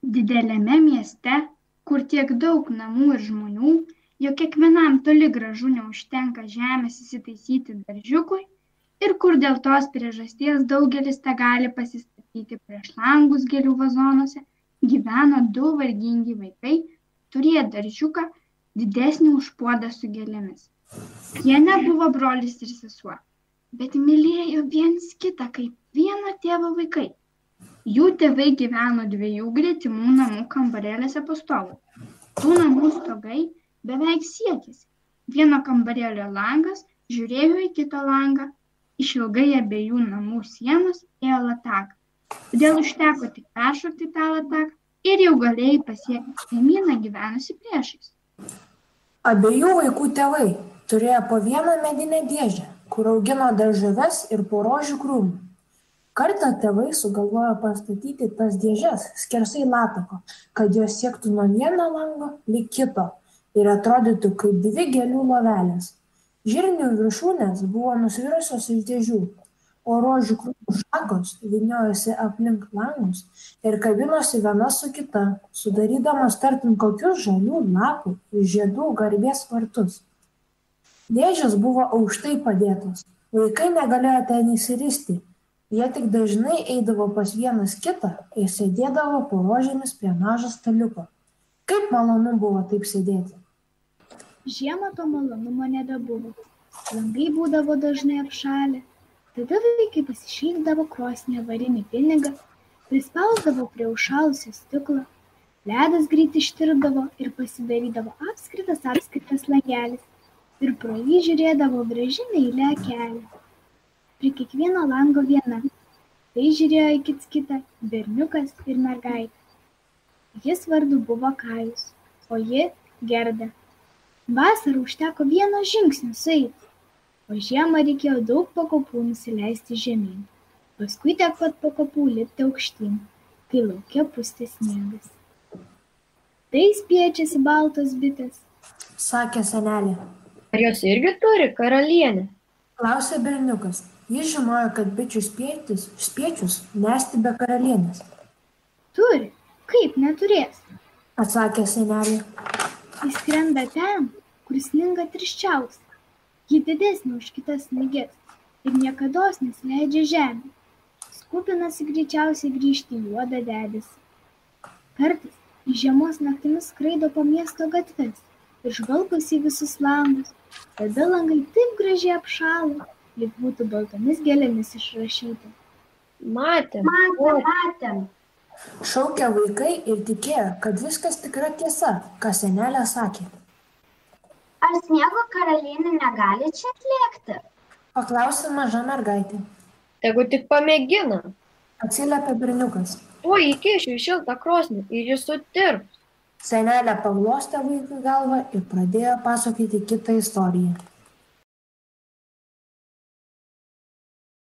Dideliame mieste, kur tiek daug namų ir žmonių, jog kiekvienam toli gražu neužtenka žemės įsitaisyti daržiukui ir kur dėl tos priežasties daugelis tegali pasistatyti prieš langus gėlių vazonuose, gyveno du vargingi vaikai, turėję daržiuką didesnį už puodą su gėlėmis. Jie nebuvo brolis ir sesuo, bet mylėjo viens kitą kaip vieno tėvo vaikai. Jų tėvai gyveno dviejų gretimų namų kambarėliuose po stogu. Tų namų stogai beveik siekėsi. Vieno kambarėlio langas žiūrėjo į kito langą, išilgai abiejų namų sienos ėjo lataka. Todėl užteko tik peršokti tą lataką ir jau galėjai pasiekti kaimyną gyvenusi priešais. Abiejų vaikų tėvai turėjo po vieną medinę dėžę, kur augino daržoves ir po rožių krūmų. Kartą tėvai sugalvojo pastatyti tas dėžes skersai latako, kad jos siektų nuo vieno lango lig kito ir atrodytų kaip dvi gėlių lovelės. Žirnių viršūnės buvo nusvirusios iš dėžių, o rožių krūmų šakos vyniojosi aplink langus ir kabinosi viena su kita, sudarydamos tartum kokius žalių lapų ir žiedų garbės vartus. Dėžės buvo aukštai padėtos, vaikai negalėjo ten įsiristi. Jie tik dažnai eidavo pas vienas kitą ir sėdėdavo po rožėmis prie mažo staliuko. Kaip malonu buvo taip sėdėti. Žiemą to malonumo nebebuvo. Langai būdavo dažnai apšalę. Tada vaikai pasišildavo krosnyje varinį pinigą, prispausdavo prie užšalusio stiklo, ledas greit ištirpdavo ir pasidarydavo apskritas langelis ir pro jį žiūrėdavo graži meili akelė. Prie kiekvieno lango viena. Tai žiūrėjo į kitą berniukas ir mergaitė. Jis vardu buvo Kajus, o ji Gerda. Vasarą užteko vieno žingsnio sueiti, o žiemą reikėjo daug pakopų nusileisti žemyn. Paskui tiek pat pakopų lipti aukštyn, kai lauke pustė sniegas. Tai spiečiasi baltos bitės, sakė senelė. Ar jos irgi turi karalienę? Klausė berniukas. Jis žinojo, kad bičių spiečius nesti be karalienės. Turi, kaip neturės, atsakė senelė. Jis skrenda ten, kur sninga tirščiausia. Ji didesnė už kitas sniges ir niekados nesileidžia žemė. Skubinasi greičiausiai grįžti į juodą debesį. Kartais į žiemos naktimis skraido po miesto gatves ir žvalgosi į visus langus. Tada langai taip gražiai apšąla, lyg būtų baltomis gėlėmis išrašyti. Matėm. Šaukė vaikai ir tikėjo, kad viskas tikra tiesa, ką senelė sakė. Ar sniego karalienė negali čia atlėkti? Paklausė maža mergaitė. Tegu tik pamėgina. Atsiliepė berniukas. Tuoj įkišiu į šiltą krosnį ir jis sutirps. Senelė paglostė vaikui galvą ir pradėjo pasakoti kitą istoriją.